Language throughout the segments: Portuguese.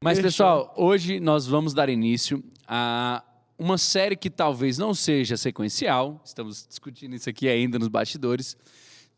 Mas, pessoal, hoje nós vamos dar início a uma série que talvez não seja sequencial, estamos discutindo isso aqui ainda nos bastidores,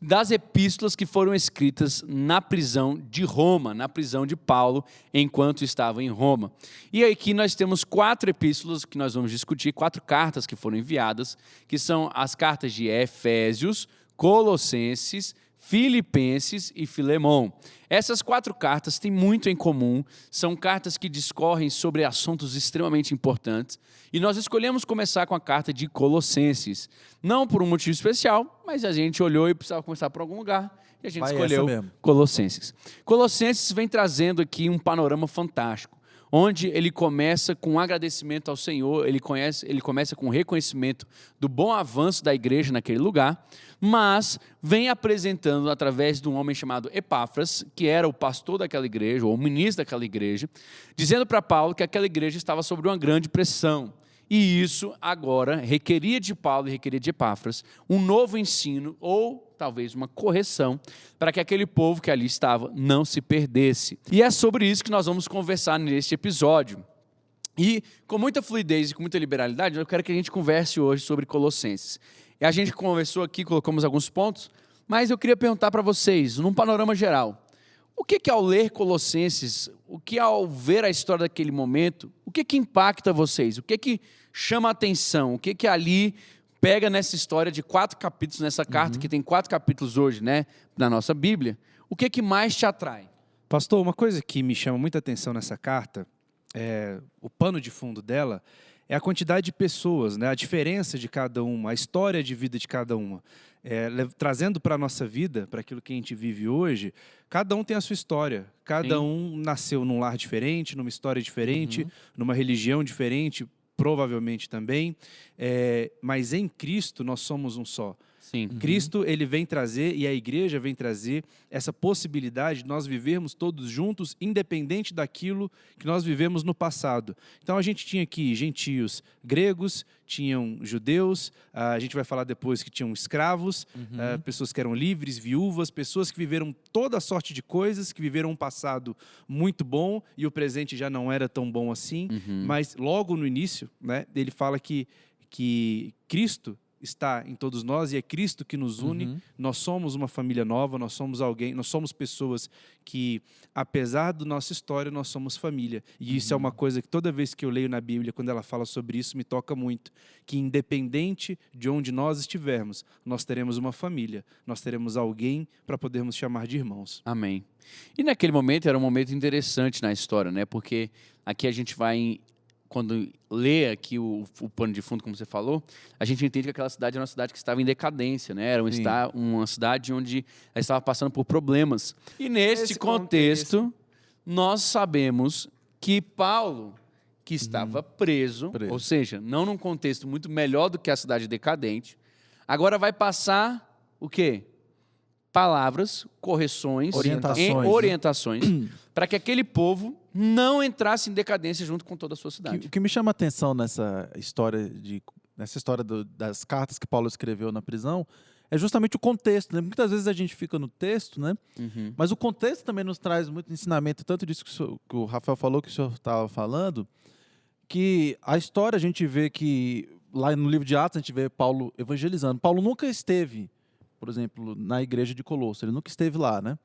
das epístolas que foram escritas na prisão de Roma, na prisão de Paulo, enquanto estava em Roma. E aqui nós temos 4 epístolas que nós vamos discutir, 4 cartas que foram enviadas, que são as cartas de Efésios, Colossenses, Filipenses e Filemão. Essas 4 cartas têm muito em comum, são cartas que discorrem sobre assuntos extremamente importantes, e nós escolhemos começar com a carta de Colossenses. Não por um motivo especial, mas a gente olhou e precisava começar por algum lugar, e a gente escolheu Colossenses. Colossenses vem trazendo aqui um panorama fantástico, onde ele começa com um agradecimento ao Senhor, ele começa com um reconhecimento do bom avanço da igreja naquele lugar, mas vem apresentando através de um homem chamado Epáfras, que era o pastor daquela igreja, ou o ministro daquela igreja, dizendo para Paulo que aquela igreja estava sob uma grande pressão. E isso agora requeria de Paulo e requeria de Epáfras um novo ensino, ou talvez uma correção, para que aquele povo que ali estava não se perdesse. E é sobre isso que nós vamos conversar neste episódio. E com muita fluidez e com muita liberalidade, eu quero que a gente converse hoje sobre Colossenses. E a gente conversou aqui, colocamos alguns pontos, mas eu queria perguntar para vocês, num panorama geral, o que ao ler Colossenses, o que ao ver a história daquele momento, o que impacta vocês? O que chama a atenção? O que ali pega nessa história de 4 capítulos, nessa carta que tem 4 capítulos hoje, né, na nossa Bíblia? O que mais te atrai? Pastor, uma coisa que me chama muita atenção nessa carta, o pano de fundo dela, é a quantidade de pessoas, né? A diferença de cada uma, a história de vida de cada uma. Trazendo para a nossa vida, para aquilo que a gente vive hoje, cada um tem a sua história. Cada um nasceu num lar diferente, numa história diferente, numa religião diferente, provavelmente também. Mas em Cristo nós somos um só. Sim. Cristo, ele vem trazer, e a igreja vem trazer, essa possibilidade de nós vivermos todos juntos, independente daquilo que nós vivemos no passado. Então, a gente tinha aqui gentios gregos, tinham judeus, a gente vai falar depois que tinham escravos, pessoas que eram livres, viúvas, pessoas que viveram toda sorte de coisas, que viveram um passado muito bom, e o presente já não era tão bom assim, mas logo no início, né, ele fala que Cristo está em todos nós e é Cristo que nos une. Nós somos uma família nova, nós somos pessoas que, apesar da nossa história, nós somos família. E isso é uma coisa que toda vez que eu leio na Bíblia, quando ela fala sobre isso, me toca muito. Que independente de onde nós estivermos, nós teremos uma família, nós teremos alguém para podermos chamar de irmãos. Amém. E naquele momento era um momento interessante na história, né? Porque aqui a gente vai quando lê aqui o pano de fundo, como você falou, a gente entende que aquela cidade era uma cidade que estava em decadência, né? Era uma cidade onde ela estava passando por problemas. E nesse contexto, nós sabemos que Paulo, que estava preso, ou seja, não num contexto muito melhor do que a cidade decadente, agora vai passar o quê? Palavras, correções, orientações para que aquele povo não entrasse em decadência junto com toda a sua cidade. O que me chama a atenção nessa história das cartas que Paulo escreveu na prisão é justamente o contexto, né? Muitas vezes a gente fica no texto, né? Mas o contexto também nos traz muito ensinamento, tanto disso que o Rafael falou, que o senhor estava falando, que a história a gente vê que, lá no livro de Atos, a gente vê Paulo evangelizando. Paulo nunca esteve, por exemplo, na igreja de Colosso, ele nunca esteve lá, né?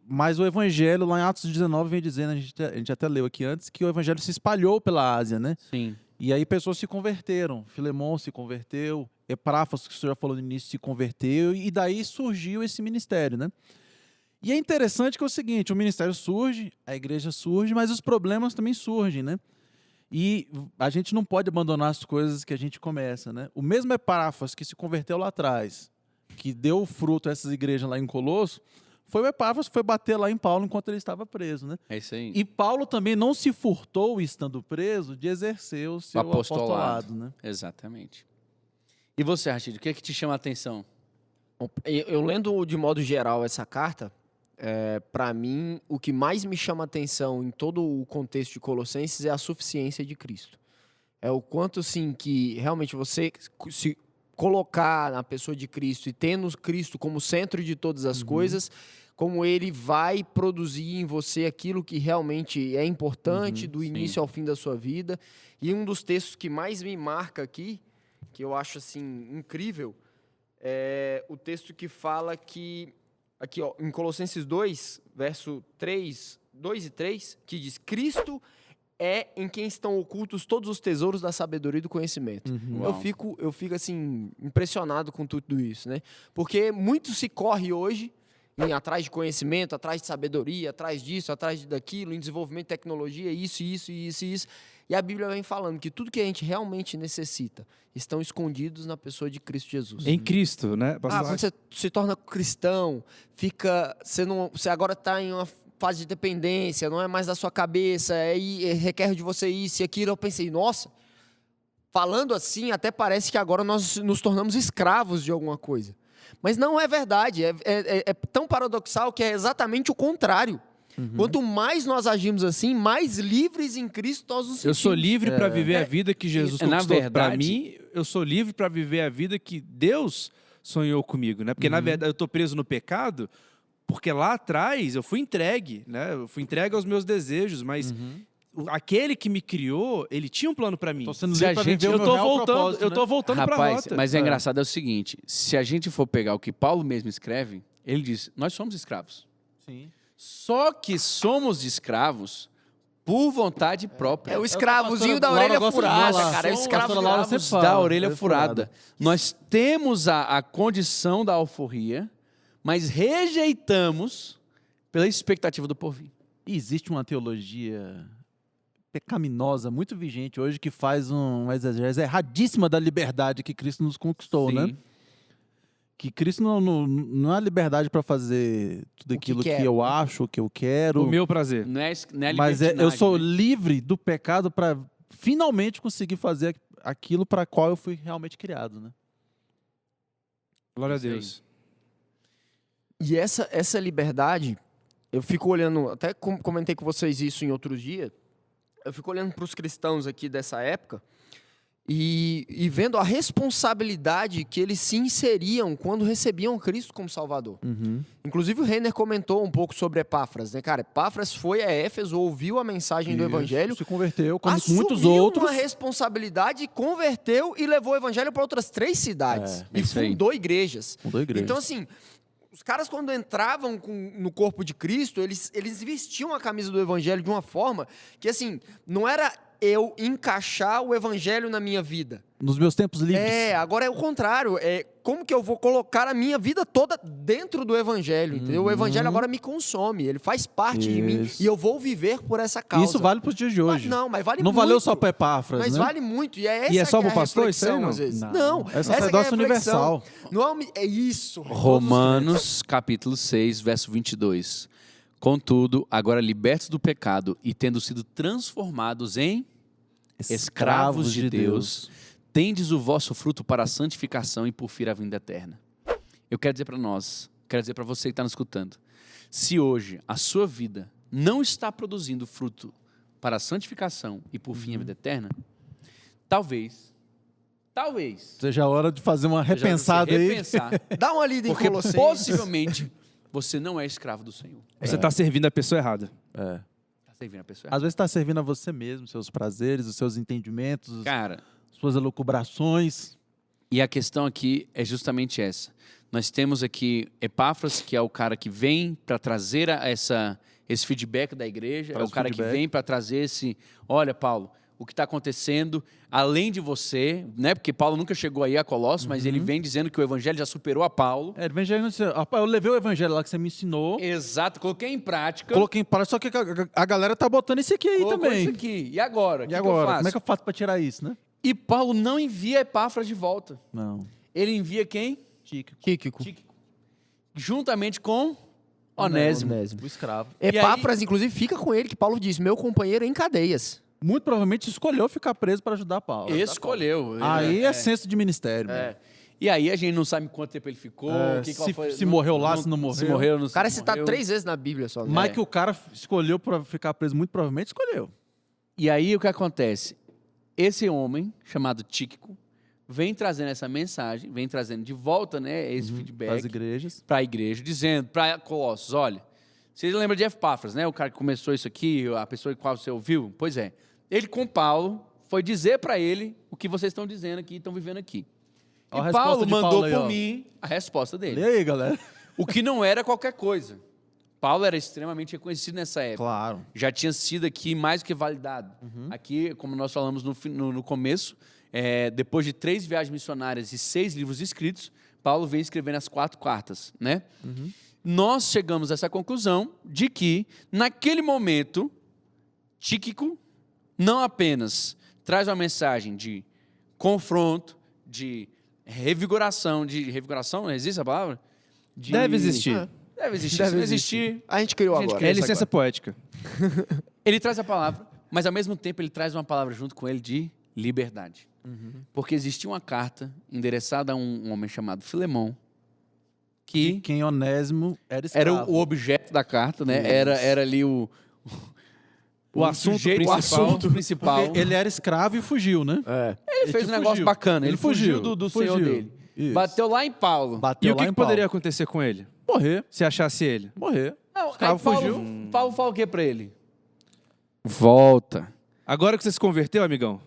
Mas o evangelho, lá em Atos 19, vem dizendo, a gente até leu aqui antes, que o evangelho se espalhou pela Ásia, né? Sim. E aí pessoas se converteram. Filemão se converteu, Epáfras, que o senhor já falou no início, se converteu, e daí surgiu esse ministério, né? E é interessante que é o seguinte, o ministério surge, a igreja surge, mas os problemas também surgem, né? E a gente não pode abandonar as coisas que a gente começa, né? O mesmo Epáfras que se converteu lá atrás, que deu fruto a essas igrejas lá em Colosso, foi o Epáfras que foi bater lá em Paulo enquanto ele estava preso, né? É isso aí. E Paulo também não se furtou, estando preso, de exercer o seu apostolado, né? Exatamente. E você, Rachid, o que é que te chama a atenção? Eu lendo de modo geral essa carta, para mim, o que mais me chama a atenção em todo o contexto de Colossenses é a suficiência de Cristo. É o quanto, assim, que realmente você se colocar na pessoa de Cristo e tendo Cristo como centro de todas as coisas, como ele vai produzir em você aquilo que realmente é importante do início ao fim da sua vida. E um dos textos que mais me marca aqui, que eu acho assim incrível, é o texto que fala que, aqui ó, em Colossenses 2, verso 2 e 3, que diz: Cristo é em quem estão ocultos todos os tesouros da sabedoria e do conhecimento. Eu fico assim, impressionado com tudo isso, né? Porque muito se corre hoje atrás de conhecimento, atrás de sabedoria, atrás disso, atrás daquilo, em desenvolvimento de tecnologia, isso. E a Bíblia vem falando que tudo que a gente realmente necessita estão escondidos na pessoa de Cristo Jesus. Em Cristo, né? Quando você se torna cristão, você agora está em uma fase de dependência, não é mais da sua cabeça, requer de você isso e aquilo. Eu pensei, nossa, falando assim, até parece que agora nós nos tornamos escravos de alguma coisa. Mas não é verdade, é tão paradoxal que é exatamente o contrário. Quanto mais nós agimos assim, mais livres em Cristo nós nos sentimos. Eu sou livre para viver a vida que Jesus conquistou para verdade, mim. Eu sou livre para viver a vida que Deus sonhou comigo, né? Porque na verdade eu estou preso no pecado, porque lá atrás eu fui entregue, né? Eu fui entregue aos meus desejos, mas aquele que me criou, ele tinha um plano para mim. Tô sendo livre pra viver o Eu meu tô real voltando, propósito, eu tô né? voltando para a Rapaz, rota. mas é engraçado é o seguinte, se a gente for pegar o que Paulo mesmo escreve, ele diz, nós somos escravos. Sim. Só que somos escravos por vontade própria. É o escravozinho A da pastora orelha Laura gosta de furada, falar. cara. É o Somos, escravo pastora Laura sempre fala, Da orelha orelha furada. furada. Nós temos a condição da alforria, mas rejeitamos pela expectativa do porvir. E existe uma teologia pecaminosa, muito vigente hoje, que faz uma exegese erradíssima da liberdade que Cristo nos conquistou, né? Que Cristo não é liberdade para fazer tudo aquilo que eu acho, o que eu quero. O meu prazer. Não é Mas eu libertinagem, sou né? livre do pecado para finalmente conseguir fazer aquilo para qual eu fui realmente criado, né? Glória a Isso aí. Deus. E essa liberdade, eu fico olhando, até comentei com vocês isso em outros dias, eu fico olhando para os cristãos aqui dessa época e vendo a responsabilidade que eles se inseriam quando recebiam Cristo como Salvador. Inclusive o Renner comentou um pouco sobre Epáfras, né, cara? Epáfras foi a Éfeso, ouviu a mensagem do Evangelho, Se converteu, como assumiu muitos outros. uma responsabilidade, converteu e levou o Evangelho para outras 3 cidades. É E isso aí. fundou igrejas. Fundou igrejas. Então, assim, os caras, quando entravam no corpo de Cristo, eles vestiam a camisa do Evangelho de uma forma que, assim, não era eu encaixar o Evangelho na minha vida. Nos meus tempos livres. Agora é o contrário. É como que eu vou colocar a minha vida toda dentro do Evangelho, entendeu? O Evangelho agora me consome, ele faz parte de mim Isso. e eu vou viver por essa causa. Isso vale para os dias de hoje. Não, mas vale Não muito. valeu só para Epáfras, Mas né? vale muito. E é essa E é só que pro pastor isso aí, reflexão, não? às vezes. Não. Não, É essa que sacerdócio a reflexão. universal. Não é isso. Romanos, capítulo 6, verso 22. Contudo, agora libertos do pecado e tendo sido transformados em escravos de Deus, tendes o vosso fruto para a santificação e por fim a vinda eterna. Eu quero dizer para nós, quero dizer para você que está nos escutando, se hoje a sua vida não está produzindo fruto para a santificação e por fim a vida eterna, talvez Seja a hora de fazer uma repensada aí. repensar, Dá uma lida em porque Colossenses. possivelmente você não é escravo do Senhor. Você está servindo a pessoa errada. É. Está servindo a pessoa Às vezes está servindo a você mesmo, seus prazeres, os seus entendimentos, Cara, suas elucubrações. e a questão aqui é justamente essa. Nós temos aqui Epáfras, que é o cara que vem para trazer esse feedback da igreja, Traz é o cara feedback. que vem para trazer esse, olha, Paulo, o que está acontecendo, além de você, né? Porque Paulo nunca chegou aí a Colossos, mas ele vem dizendo que o evangelho já superou a Paulo. É, evangelho, eu levei o evangelho lá que você me ensinou, Exato, coloquei em prática. coloquei em prática, só que a galera tá botando isso aqui aí colocou também. isso aqui. E agora? O E que agora? que eu faço? Como é que eu faço para tirar isso, né? E Paulo não envia Epáfras de volta. Não. Ele envia quem? Tíquico. Juntamente com Onésimo. O escravo. Epáfras, inclusive, fica com ele, que Paulo diz, meu companheiro em cadeias. Muito provavelmente escolheu ficar preso para ajudar Paulo. Escolheu. Aí é senso de ministério. É. E aí a gente não sabe quanto tempo ele ficou. Se morreu lá, se não morreu. Se morreu, não O cara é se citado morreu. 3 vezes na Bíblia só. Né? Mas que o cara escolheu para ficar preso, muito provavelmente escolheu. E aí o que acontece? Esse homem, chamado Tíquico, vem trazendo essa mensagem, vem trazendo de volta, né, esse Para as feedback igrejas. para a igreja, dizendo para Colossos, olha, vocês lembram de Epáfras, né, o cara que começou isso aqui, a pessoa que qual você ouviu? Pois é, ele com Paulo foi dizer para ele o que vocês estão dizendo aqui, estão vivendo aqui. Ó a E Paulo resposta de mandou Paulo aí, por ó. mim a resposta dele. E aí, galera? O que não era qualquer coisa. Paulo era extremamente reconhecido nessa época. Claro. Já tinha sido aqui mais do que validado. Aqui, como nós falamos no começo, depois de 3 viagens missionárias e 6 livros escritos, Paulo vem escrevendo as 4 cartas, né? Nós chegamos a essa conclusão de que, naquele momento, Tíquico não apenas traz uma mensagem de confronto, de revigoração, não existe a palavra? Deve existir. Deve existir. Deve Se não existir. existir, A gente criou A gente agora. criou. É licença poética. ele traz a palavra, mas ao mesmo tempo ele traz uma palavra junto com ele de liberdade. Porque existia uma carta endereçada a um homem chamado Filemão, que Quem Onésimo era era escravo. o objeto da carta, né? Era ali o assunto sujeito, principal. o assunto principal. Porque ele era escravo e fugiu, né? Ele fez um negócio fugiu. bacana, ele fugiu fugiu, do fugiu. senhor dele. Isso. Bateu lá em Paulo. E Bateu o que, lá que em Paulo. poderia acontecer com ele? Morrer. Se achasse ele? Morrer. Não, O escravo aí Paulo, fugiu. Paulo fala o que pra ele? Volta. Agora que você se converteu, amigão,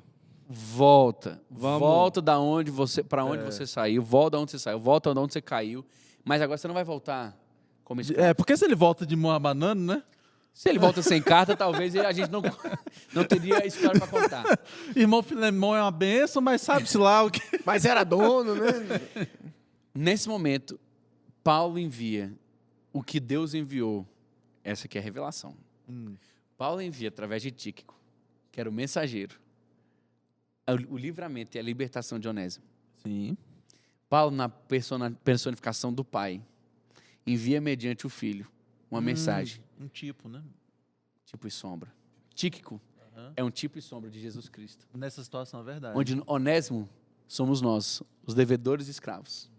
Volta. Vamos. Volta da onde você, para onde você saiu, volta da onde você saiu, volta da onde você caiu, mas agora você não vai voltar como escravo. Porque se ele volta de mão abanando, né? Se ele volta sem carta, talvez a gente não teria história para contar. Irmão Filemão é uma benção, mas sabe-se lá o que... Mas era dono, né? Nesse momento, Paulo envia o que Deus enviou. Essa aqui é a revelação. Paulo envia através de Tíquico, que era o mensageiro, o livramento e a libertação de Onésimo. Sim. Paulo, na personificação do Pai, envia mediante o Filho uma mensagem, Um tipo, né? tipo e sombra. Tíquico é um tipo e sombra de Jesus Cristo. Nessa situação é verdade. Onde Onésimo somos nós, os devedores e escravos.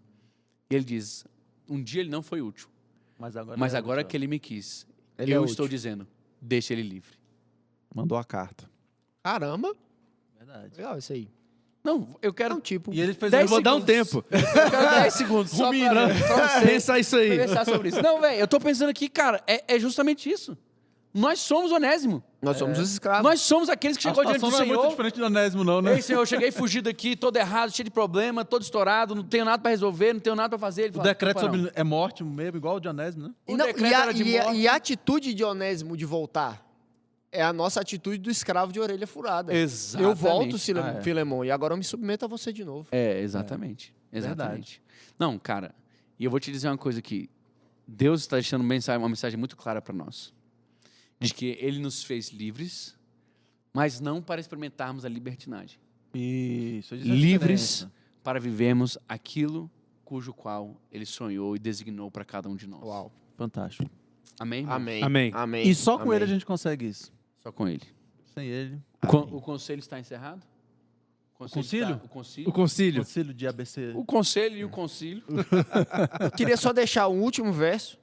E ele diz, um dia ele não foi útil, Mas mas agora que ele me quis, Ele eu é estou útil. dizendo, deixa ele livre. Mandou a carta. Caramba. Verdade. Legal isso aí. Não, eu É quero um tipo. E ele fez... Dez eu vou dar um segundos. tempo. Eu quero 10 segundos só Rumina. pra você Pensar isso aí. pensar sobre isso. Não, velho, eu tô pensando aqui, cara, é justamente isso. Nós somos Onésimo. Nós somos os escravos. Nós somos aqueles que A chegou diante do situação não é muito Senhor. diferente do Onésimo, não, né? Ei, Senhor, eu cheguei fugido aqui, todo errado, cheio de problema, todo estourado, não tenho nada para resolver, não tenho nada para fazer. Ele O fala, decreto "Opa, não." sobre é morte mesmo, igual o de Onésimo, né? O Não, decreto era de morte. e a atitude de Onésimo de voltar é a nossa atitude do escravo de orelha furada. Exatamente. Eu volto, Ah, é. Filemão, e agora eu me submeto a você de novo. Exatamente. Exatamente. Não, cara, e eu vou te dizer uma coisa aqui. Deus está deixando uma mensagem muito clara para nós. De que Ele nos fez livres, mas não para experimentarmos a libertinagem. Isso. Livres para vivermos aquilo cujo qual Ele sonhou e designou para cada um de nós. Uau. Fantástico. Amém? irmão? Amém. Amém. Amém. E só com Amém. ele a gente consegue isso. Só com Ele. Sem ele. O conselho está encerrado? concílio? O concílio. O concílio. Concílio de ABC. O conselho e o concílio. Eu queria só deixar um último verso,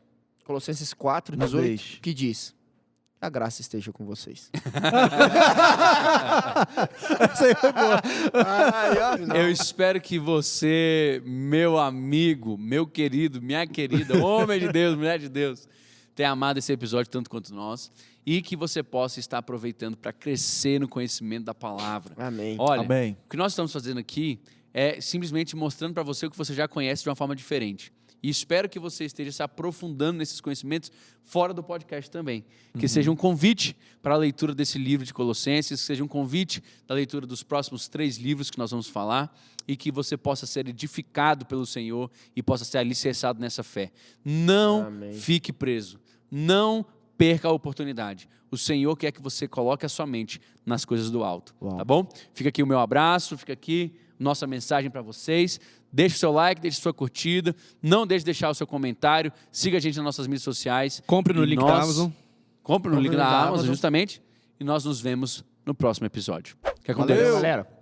Colossenses 4, Não 18, deixe. que diz: a graça esteja com vocês. Eu espero que você, meu amigo, meu querido, minha querida, homem de Deus, mulher de Deus, tenha amado esse episódio tanto quanto nós e que você possa estar aproveitando para crescer no conhecimento da palavra. Amém. Olha, Amém. o que nós estamos fazendo aqui é simplesmente mostrando para você o que você já conhece de uma forma diferente. E espero que você esteja se aprofundando nesses conhecimentos fora do podcast também. Que seja um convite para a leitura desse livro de Colossenses, que seja um convite da leitura dos próximos 3 livros que nós vamos falar e que você possa ser edificado pelo Senhor e possa ser alicerçado nessa fé. Não Amém. fique preso. Não perca a oportunidade. O Senhor quer que você coloque a sua mente nas coisas do alto. Uau. Tá bom? Fica aqui o meu abraço, fica aqui nossa mensagem para vocês. Deixe o seu like, deixe sua curtida. Não deixe de deixar o seu comentário. Siga a gente nas nossas mídias sociais. Compre no E link nós- da Amazon. Compre no Compre link no da link da Amazon, Amazon. justamente. E nós nos vemos no próximo episódio. Fica com Valeu. Deus. Galera.